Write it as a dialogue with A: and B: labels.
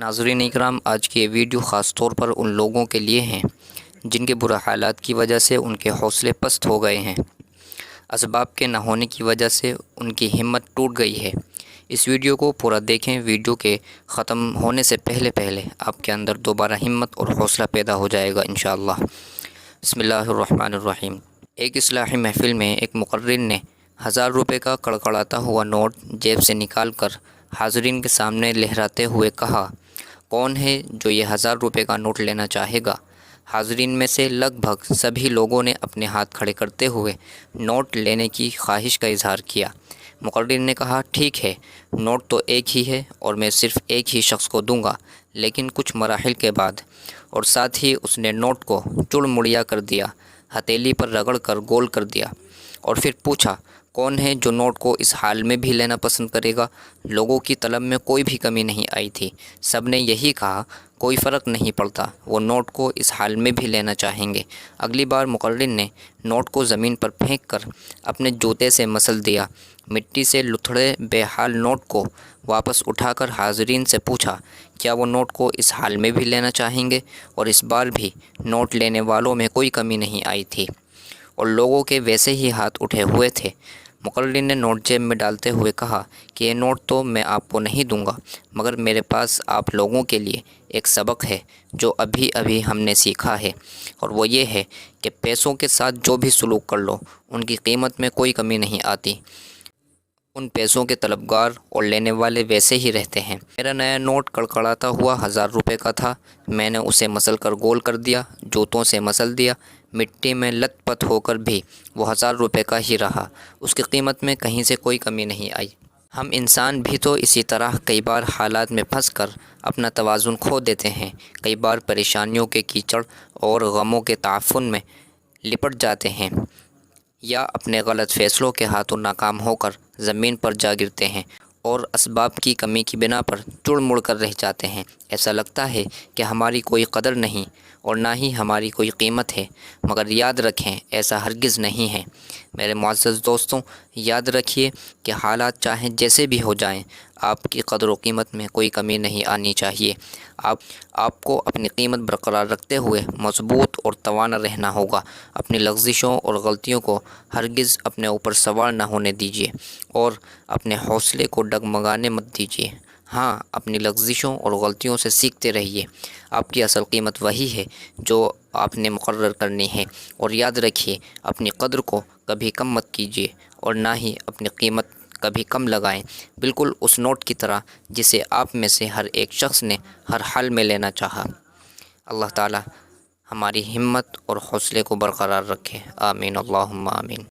A: ناظرین اکرام، آج کی یہ ویڈیو خاص طور پر ان لوگوں کے لیے ہیں جن کے برے حالات کی وجہ سے ان کے حوصلے پست ہو گئے ہیں، اسباب کے نہ ہونے کی وجہ سے ان کی ہمت ٹوٹ گئی ہے۔ اس ویڈیو کو پورا دیکھیں۔ ویڈیو کے ختم ہونے سے پہلے آپ کے اندر دوبارہ ہمت اور حوصلہ پیدا ہو جائے گا انشاءاللہ۔ بسم اللہ الرحمن الرحیم۔ ایک اصلاحی محفل میں ایک مقرر نے 1000 روپے کا کڑکڑاتا ہوا نوٹ جیب سے نکال کر حاضرین کے سامنے لہراتے ہوئے کہا، کون ہے جو یہ 1000 روپے کا نوٹ لینا چاہے گا؟ حاضرین میں سے لگ بھگ سبھی لوگوں نے اپنے ہاتھ کھڑے کرتے ہوئے نوٹ لینے کی خواہش کا اظہار کیا۔ مقرر نے کہا، ٹھیک ہے، نوٹ تو ایک ہی ہے اور میں صرف ایک ہی شخص کو دوں گا، لیکن کچھ مراحل کے بعد۔ اور ساتھ ہی اس نے نوٹ کو چڑ مڑیا کر دیا، ہتھیلی پر رگڑ کر گول کر دیا اور پھر پوچھا، کون ہے جو نوٹ کو اس حال میں بھی لینا پسند کرے گا؟ لوگوں کی طلب میں کوئی بھی کمی نہیں آئی تھی، سب نے یہی کہا، کوئی فرق نہیں پڑتا، وہ نوٹ کو اس حال میں بھی لینا چاہیں گے۔ اگلی بار مقرر نے نوٹ کو زمین پر پھینک کر اپنے جوتے سے مسل دیا، مٹی سے لتھڑے بے حال نوٹ کو واپس اٹھا کر حاضرین سے پوچھا، کیا وہ نوٹ کو اس حال میں بھی لینا چاہیں گے؟ اور اس بار بھی نوٹ لینے والوں میں کوئی کمی نہیں آئی تھی اور لوگوں کے ویسے ہی ہاتھ اٹھے ہوئے تھے۔ مقرر نے نوٹ جیب میں ڈالتے ہوئے کہا کہ یہ نوٹ تو میں آپ کو نہیں دوں گا، مگر میرے پاس آپ لوگوں کے لیے ایک سبق ہے جو ابھی ہم نے سیکھا ہے، اور وہ یہ ہے کہ پیسوں کے ساتھ جو بھی سلوک کر لو، ان کی قیمت میں کوئی کمی نہیں آتی۔ ان پیسوں کے طلبگار اور لینے والے ویسے ہی رہتے ہیں۔ میرا نیا نوٹ کڑکڑاتا ہوا 1000 روپے کا تھا، میں نے اسے مسل کر گول کر دیا، جوتوں سے مسل دیا، مٹی میں لت پت ہو کر بھی وہ 1000 روپے کا ہی رہا، اس کی قیمت میں کہیں سے کوئی کمی نہیں آئی۔ ہم انسان بھی تو اسی طرح کئی بار حالات میں پھنس کر اپنا توازن کھو دیتے ہیں، کئی بار پریشانیوں کے کیچڑ اور غموں کے تعفن میں لپٹ جاتے ہیں، یا اپنے غلط فیصلوں کے ہاتھوں ناکام ہو کر زمین پر جا گرتے ہیں اور اسباب کی کمی کی بنا پر چڑ مڑ کر رہ جاتے ہیں۔ ایسا لگتا ہے کہ ہماری کوئی قدر نہیں اور نہ ہی ہماری کوئی قیمت ہے، مگر یاد رکھیں ایسا ہرگز نہیں ہے۔ میرے معزز دوستوں، یاد رکھیے کہ حالات چاہیں جیسے بھی ہو جائیں، آپ کی قدر و قیمت میں کوئی کمی نہیں آنی چاہیے۔ آپ کو اپنی قیمت برقرار رکھتے ہوئے مضبوط اور توانا رہنا ہوگا۔ اپنی لغزشوں اور غلطیوں کو ہرگز اپنے اوپر سوار نہ ہونے دیجیے اور اپنے حوصلے کو ڈگمگانے مت دیجیے۔ ہاں، اپنی لغزشوں اور غلطیوں سے سیکھتے رہیے۔ آپ کی اصل قیمت وہی ہے جو آپ نے مقرر کرنی ہے، اور یاد رکھیے اپنی قدر کو کبھی کم مت کیجیے اور نہ ہی اپنی قیمت کبھی کم لگائیں، بالکل اس نوٹ کی طرح جسے آپ میں سے ہر ایک شخص نے ہر حال میں لینا چاہا۔ اللہ تعالی ہماری ہمت اور حوصلے کو برقرار رکھے، آمین، اللہم آمین۔